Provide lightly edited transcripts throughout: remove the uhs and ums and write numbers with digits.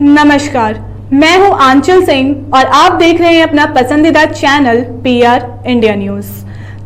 नमस्कार, मैं हूं आंचल सिंह और आप देख रहे हैं अपना पसंदीदा चैनल PR इंडिया न्यूज।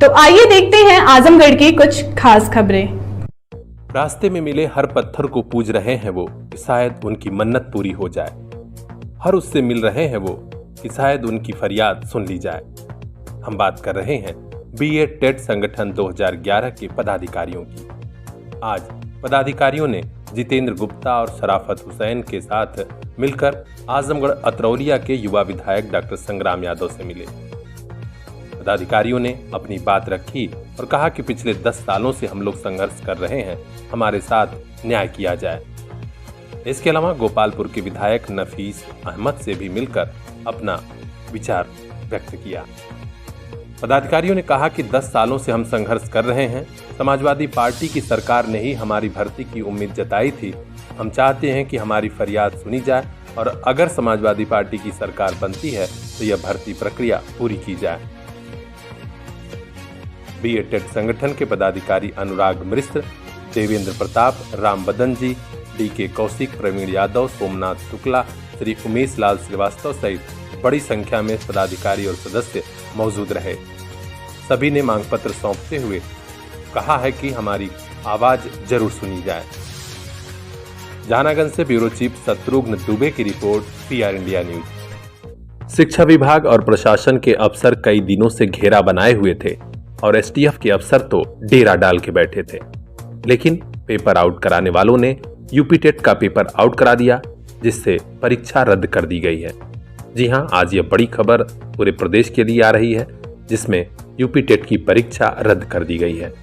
तो आइए देखते हैं आजमगढ़ की कुछ खास खबरें। रास्ते में मिले हर पत्थर को पूज रहे हैं वो कि शायद उनकी मन्नत पूरी हो जाए। हर उससे मिल रहे हैं वो कि शायद उनकी फरियाद सुन ली जाए। हम बात कर रहे हैं B.ED टेट संगठन 2011 के पदाधिकारियों की। आज पदाधिकारियों ने जितेंद्र गुप्ता और शराफत हुसैन के साथ मिलकर आजमगढ़ अतरौलिया के युवा विधायक डॉक्टर संग्राम यादव से मिले। पदाधिकारियों ने अपनी बात रखी और कहा कि पिछले 10 सालों से हम लोग संघर्ष कर रहे हैं, हमारे साथ न्याय किया जाए। इसके अलावा गोपालपुर के विधायक नफीस अहमद से भी मिलकर अपना विचार व्यक्त किया। पदाधिकारियों ने कहा कि 10 सालों से हम संघर्ष कर रहे हैं। समाजवादी पार्टी की सरकार ने ही हमारी भर्ती की उम्मीद जताई थी। हम चाहते हैं कि हमारी फरियाद सुनी जाए और अगर समाजवादी पार्टी की सरकार बनती है तो यह भर्ती प्रक्रिया पूरी की जाए। B.ED टेट संगठन के पदाधिकारी अनुराग मिश्र, देवेंद्र प्रताप, राम बदन जी, D.K. कौशिक, प्रवीण यादव, सोमनाथ शुक्ला, श्री उमेश लाल श्रीवास्तव सहित बड़ी संख्या में पदाधिकारी और सदस्य मौजूद रहे। सभी ने मांग पत्र सौंपते हुए कहा है कि हमारी आवाज जरूर सुनी जाए। जहानागंज से ब्यूरो चीफ शत्रुघ्न दुबे की रिपोर्ट, PR इंडिया न्यूज। शिक्षा विभाग और प्रशासन के अफसर कई दिनों से घेरा बनाए हुए थे और STF के अफसर तो डेरा डाल के बैठे थे, लेकिन पेपर आउट कराने वालों ने UP टेट का पेपर आउट करा दिया, जिससे परीक्षा रद्द कर दी गई है। जी हां, आज यह बड़ी खबर पूरे प्रदेश के लिए आ रही है, जिसमें UP टेट की परीक्षा रद्द कर दी गई है।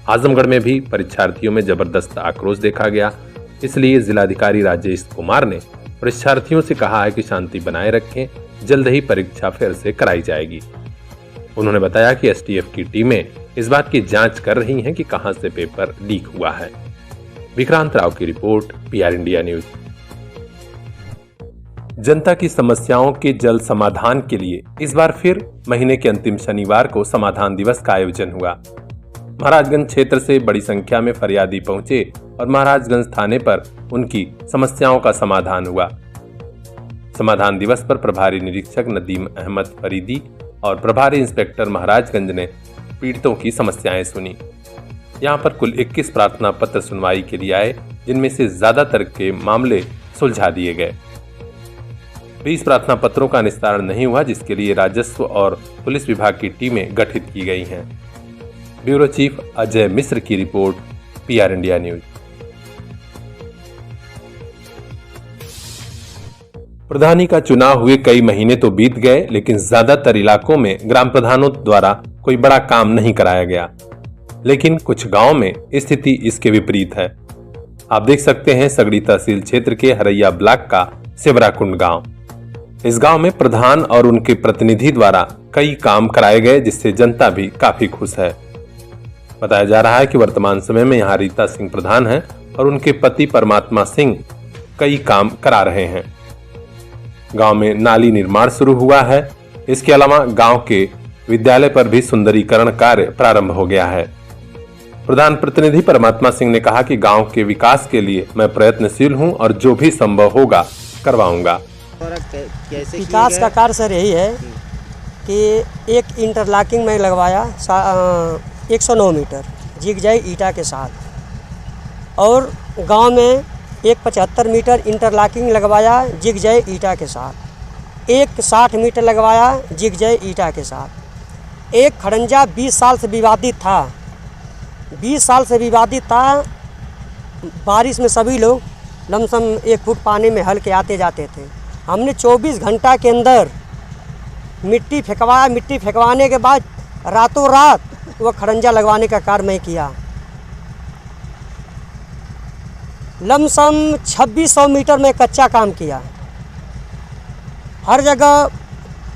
आजमगढ़ में भी परीक्षार्थियों में जबरदस्त आक्रोश देखा गया। इसलिए जिलाधिकारी राजेश कुमार ने परीक्षार्थियों से कहा है कि शांति बनाए रखें, जल्द ही परीक्षा फिर से कराई जाएगी। उन्होंने बताया कि STF की टीमें इस बात की जांच कर रही हैं कि कहां से पेपर लीक हुआ है। विक्रांत राव की रिपोर्ट, PR इंडिया न्यूज। जनता की समस्याओं के जल्द समाधान के लिए इस बार फिर महीने के अंतिम शनिवार को समाधान दिवस का आयोजन हुआ। महाराजगंज क्षेत्र से बड़ी संख्या में फरियादी पहुंचे और महाराजगंज थाने पर उनकी समस्याओं का समाधान हुआ। समाधान दिवस पर प्रभारी निरीक्षक नदीम अहमद फरीदी और प्रभारी इंस्पेक्टर महाराजगंज ने पीड़ितों की समस्याएं सुनी। यहां पर कुल 21 प्रार्थना पत्र सुनवाई के लिए आए, जिनमें से ज्यादातर के मामले सुलझा दिए गए। 20 प्रार्थना पत्रों का निस्तारण नहीं हुआ, जिसके लिए राजस्व और पुलिस विभाग की टीमें गठित की गई हैं। ब्यूरो चीफ अजय मिश्र की रिपोर्ट, PR इंडिया न्यूज। प्रधानी का चुनाव हुए कई महीने तो बीत गए, लेकिन ज्यादातर इलाकों में ग्राम प्रधानों द्वारा कोई बड़ा काम नहीं कराया गया। लेकिन कुछ गांवों में स्थिति इसके विपरीत है। आप देख सकते हैं सगड़ी तहसील क्षेत्र के हरैया ब्लॉक का सेवराकुंड गांव। इस गांव में प्रधान और उनके प्रतिनिधि द्वारा कई काम कराए गए, जिससे जनता भी काफी खुश है। बताया जा रहा है कि वर्तमान समय में यहाँ रीता सिंह प्रधान हैं और उनके पति परमात्मा सिंह कई काम करा रहे हैं। गांव में नाली निर्माण शुरू हुआ है। इसके अलावा गांव के विद्यालय पर भी सुंदरीकरण कार्य प्रारंभ हो गया है। प्रधान प्रतिनिधि परमात्मा सिंह ने कहा कि गांव के विकास के लिए मैं प्रयत्नशील हूं और जो भी संभव होगा करवाऊंगा। विकास का कार्य सर यही है कि एक इंटरलॉकिंग में लगवाया 109 मीटर जिग जाए ईटा के साथ, और गांव में एक 75 मीटर इंटरलॉकिंग लगवाया जिग जाए ईटा के साथ, एक 60 मीटर लगवाया जिग जाए ईटा के साथ। एक खड़ंजा 20 साल से विवादित था, 20 साल से विवादित था। बारिश में सभी लोग लमसम 1 फुट पानी में हल के आते जाते थे। हमने 24 घंटा के अंदर मिट्टी फेंकवाया। मिट्टी फेंकवाने के बाद रातों रात वह खड़ंजा लगवाने का कार्य मैं किया। लमसम 2600 मीटर में कच्चा काम किया। हर जगह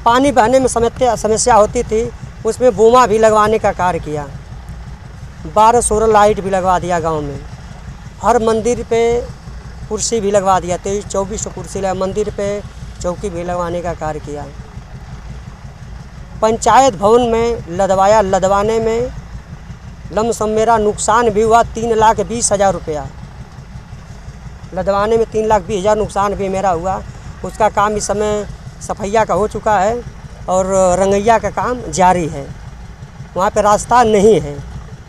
पानी बहने में समस्या होती थी, उसमें बोमा भी लगवाने का कार्य किया। 12-16 लाइट भी लगवा दिया गांव में। हर मंदिर पे कुर्सी भी लगवा दिया, 23-24 कुर्सी लगा। मंदिर पे चौकी भी लगवाने का कार्य किया। पंचायत भवन में लदवाया। लदवाने में लमसम मेरा नुकसान भी हुआ 3,20,000 रुपया। लदवाने में 3,20,000 नुकसान भी मेरा हुआ। उसका काम इस समय सफैया का हो चुका है और रंगैया का काम जारी है। वहाँ पे रास्ता नहीं है,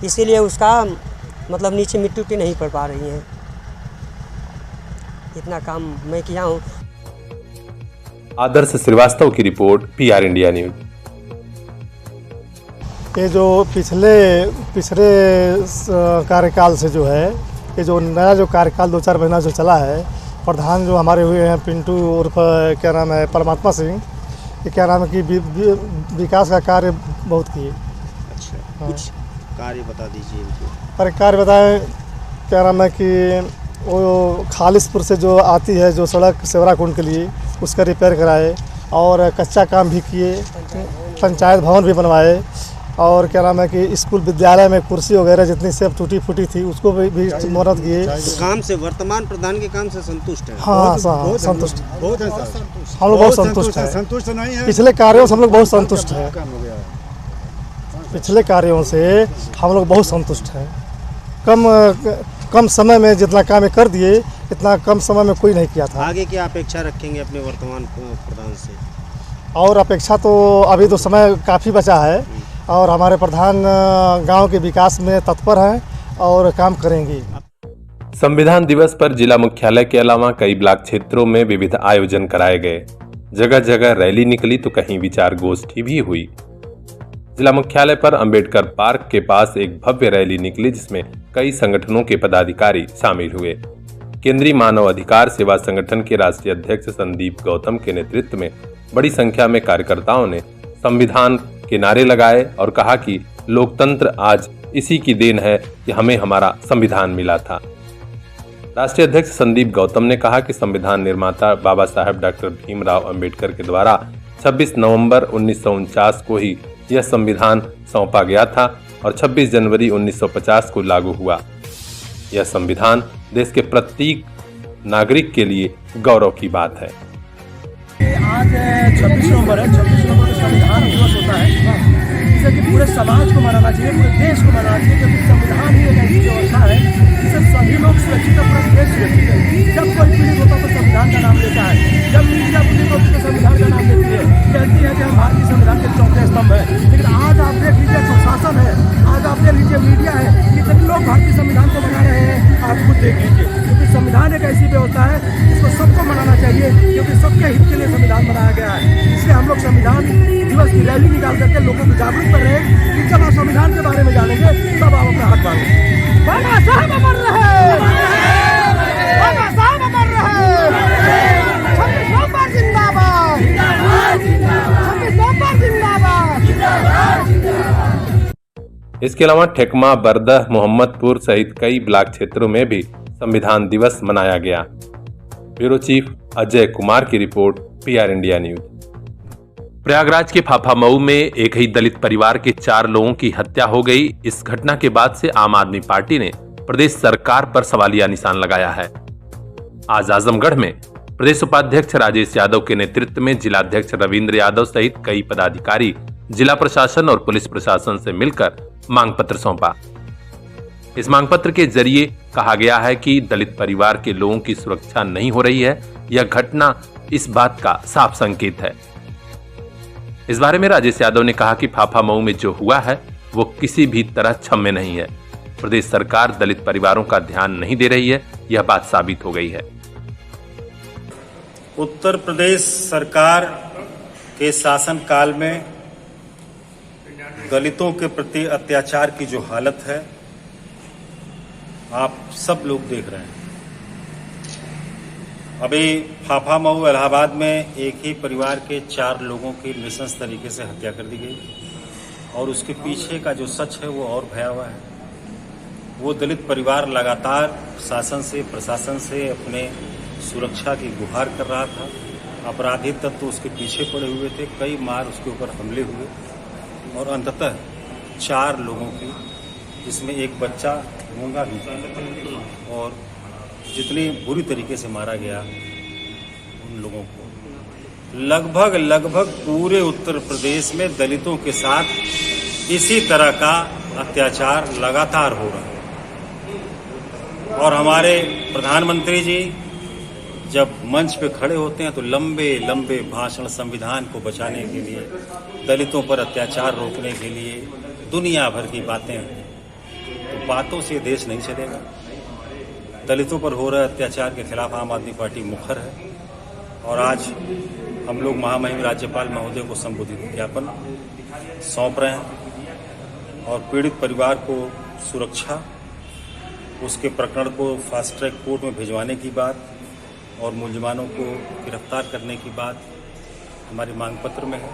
इसीलिए उसका मतलब नीचे मिट्टी उट्टी नहीं पड़ पा रही है। इतना काम मैं किया हूँ। आदर्श श्रीवास्तव की रिपोर्ट, PR इंडिया न्यूज। ये जो पिछले कार्यकाल से जो है, ये जो नया जो कार्यकाल 2-4 महीना जो चला है, प्रधान जो हमारे हुए हैं पिंटू उर्फ क्या नाम है परमात्मा सिंह, ये क्या नाम है कि विकास का कार्य बहुत किए। अच्छा, कुछ कार्य बता दीजिए इनको। पर कार्य बताएं, क्या नाम है कि वो खालिसपुर से जो आती है जो सड़क सेवराकुंड के लिए, उसका रिपेयर कराए और कच्चा काम भी किए, पंचायत भवन भी बनवाए और क्या नाम है कि स्कूल विद्यालय में कुर्सी वगैरह जितनी सब टूटी फूटी थी उसको भी मरम्मत किए। काम से, वर्तमान प्रधान के काम से संतुष्ट है? हाँ, संतुष्ट, बहुत है। हम लोग बहुत संतुष्ट हैं। संतुष्ट नहीं है, पिछले कार्यों से हम लोग बहुत संतुष्ट हैं। पिछले कार्यों से हम लोग बहुत संतुष्ट हैं। कम समय में जितना काम कर दिए, इतना कम समय में कोई नहीं किया था। आगे क्या अपेक्षा रखेंगे अपने वर्तमान प्रधान से? और अपेक्षा तो अभी तो समय काफ़ी बचा है और हमारे प्रधान गांव के विकास में तत्पर हैं और काम करेंगे। संविधान दिवस पर जिला मुख्यालय के अलावा कई ब्लॉक क्षेत्रों में विविध आयोजन कराए गए। जगह जगह रैली निकली तो कहीं विचार गोष्ठी भी हुई। जिला मुख्यालय पर अंबेडकर पार्क के पास एक भव्य रैली निकली जिसमें कई संगठनों के पदाधिकारी शामिल हुए। केंद्रीय मानव अधिकार सेवा संगठन के राष्ट्रीय अध्यक्ष संदीप गौतम के नेतृत्व में बड़ी संख्या में कार्यकर्ताओं ने संविधान के नारे लगाए और कहा कि लोकतंत्र आज इसी की देन है कि हमें हमारा संविधान मिला था। राष्ट्रीय अध्यक्ष संदीप गौतम ने कहा कि संविधान निर्माता बाबा साहेब डॉक्टर भीमराव अंबेडकर के द्वारा 26 नवंबर 1949 को ही यह संविधान सौंपा गया था और 26 जनवरी 1950 को लागू हुआ। यह संविधान देश के प्रत्येक नागरिक के लिए गौरव की बात है। आज 26 नवंबर है, 26 नवंबर को संविधान दिवस होता है, जिसे कि पूरे समाज को मनाना चाहिए, पूरे देश को मनाना चाहिए, क्योंकि संविधान ही एक ऐसी व्यवस्था है जिससे सभी लोग सुरक्षित है, पूरा देश सुरक्षित है। जब कोई पीड़ित होता है तो संविधान का नाम लेता है, जब मीडिया पीड़ित होती है तो संविधान का नाम लेती है, कहती है कि हम भारतीय संविधान के चौथे स्तंभ है। लेकिन आज आप देख लीजिए प्रशासन है, आज आप देख लीजिए मीडिया है, कितने लोग भारतीय संविधान को मना रहे हैं, आप खुद देख लीजिए। क्योंकि संविधान एक ऐसी व्यवस्था है जिसको सबको मनाना चाहिए, क्योंकि सबके हित के लिए संविधान बनाया गया है। इसलिए हम लोग संविधान दिवस की रैली निकाल करके लोगों को जागरूक कर रहे हैं कि जब आप संविधान के बारे में जानेंगे तब आप अपना हाथ मांगेंगे। बाबा साहब अमर रहे, बाबा साहब अमर रहे, 26 नवंबर जिंदाबाद, 26 नवंबर जिंदाबाद। इसके अलावा ठेकमा, बरदह, मोहम्मदपुर सहित कई ब्लॉक क्षेत्रों में भी संविधान दिवस मनाया गया। ब्यूरो चीफ अजय कुमार की report, PR India news. Prayagraj के फाफामऊ में एक ही दलित परिवार के 4 लोगों की हत्या हो गई। इस घटना के बाद से आम आदमी पार्टी ने प्रदेश सरकार पर सवालिया निशान लगाया है। आज आजमगढ़ में प्रदेश उपाध्यक्ष राजेश यादव के नेतृत्व में जिलाध्यक्ष रविंद्र यादव सहित कई पदाधिकारी जिला प्रशासन और पुलिस प्रशासन से मिलकर मांग पत्र सौंपा। इस मांग पत्र के जरिए कहा गया है कि दलित परिवार के लोगों की सुरक्षा नहीं हो रही है। यह घटना इस बात का साफ संकेत है। इस बारे में राजेश यादव ने कहा कि फाफामऊ में जो हुआ है वो किसी भी तरह क्षम्य नहीं है। प्रदेश सरकार दलित परिवारों का ध्यान नहीं दे रही है, यह बात साबित हो गई है। उत्तर प्रदेश सरकार के शासनकाल में दलितों के प्रति अत्याचार की जो हालत है आप सब लोग देख रहे हैं। अभी फाफामऊ इलाहाबाद में एक ही परिवार के 4 लोगों की नृशंस तरीके से हत्या कर दी गई और उसके पीछे का जो सच है वो और भयावह है। वो दलित परिवार लगातार शासन से, प्रशासन से अपने सुरक्षा की गुहार कर रहा था। अपराधी तत्व उसके पीछे पड़े हुए थे, कई मार उसके ऊपर हमले हुए और अंततः 4 लोगों की, जिसमें एक बच्चा गूंगा भी था, और जितनी बुरी तरीके से मारा गया उन लोगों को। लगभग पूरे उत्तर प्रदेश में दलितों के साथ इसी तरह का अत्याचार लगातार हो रहा है। और हमारे प्रधानमंत्री जी जब मंच पे खड़े होते हैं तो लंबे लंबे भाषण संविधान को बचाने के लिए, दलितों पर अत्याचार रोकने के लिए दुनिया भर की बातें हैं। तो बातों से देश नहीं चलेगा। दलितों पर हो रहे अत्याचार के खिलाफ आम आदमी पार्टी मुखर है और आज हम लोग महामहिम राज्यपाल महोदय को संबोधित ज्ञापन सौंप रहे हैं और पीड़ित परिवार को सुरक्षा, उसके प्रकरण को फास्ट ट्रैक कोर्ट में भिजवाने की बात और मुलजिमानों को गिरफ्तार करने की बात हमारे मांग पत्र में है।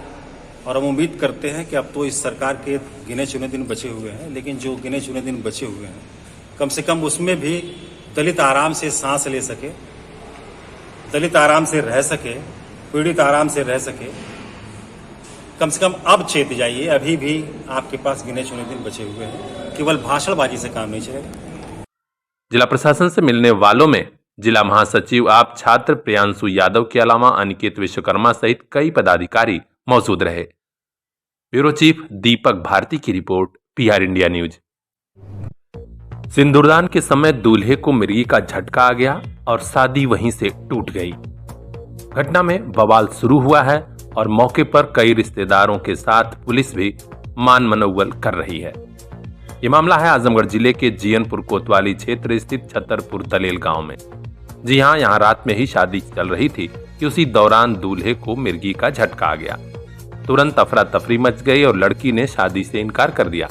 और हम उम्मीद करते हैं कि अब तो इस सरकार के गिने चुने दिन बचे हुए हैं, लेकिन जो गिने चुने दिन बचे हुए हैं कम से कम उसमें भी दलित आराम से सांस ले सके, दलित आराम से रह सके, पीड़ित आराम से रह सके। कम से कम अब चेत जाइए, अभी भी आपके पास गिने चुने दिन बचे हुए हैं। केवल भाषणबाजी से काम नहीं चलेगा। जिला प्रशासन से मिलने वालों में जिला महासचिव आप छात्र प्रियांशु यादव के अलावा अनिकेत विश्वकर्मा सहित कई पदाधिकारी मौजूद रहे। ब्यूरो चीफ दीपक भारती की रिपोर्ट, PR इंडिया न्यूज। सिंदूरदान के समय दूल्हे को मिर्गी का झटका आ गया और शादी वहीं से टूट गई। घटना में बवाल शुरू हुआ है और मौके पर कई रिश्तेदारों के साथ पुलिस भी मान मनौवल कर रही है। ये मामला है आजमगढ़ जिले के जियनपुर कोतवाली क्षेत्र स्थित छतरपुर दलेल गांव में। जी हां, यहां रात में ही शादी चल रही थी कि उसी दौरान दूल्हे को मिर्गी का झटका आ गया। तुरंत अफरा तफरी मच गई और लड़की ने शादी से इनकार कर दिया।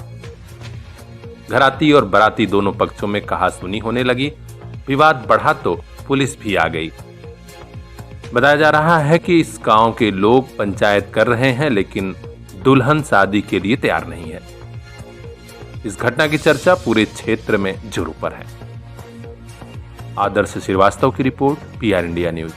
घराती और बराती दोनों पक्षों में कहासुनी होने लगी। विवाद बढ़ा तो पुलिस भी आ गई। बताया जा रहा है कि इस गांव के लोग पंचायत कर रहे हैं, लेकिन दुल्हन शादी के लिए तैयार नहीं है। इस घटना की चर्चा पूरे क्षेत्र में जोरों पर है। आदर्श श्रीवास्तव की रिपोर्ट, PR इंडिया न्यूज।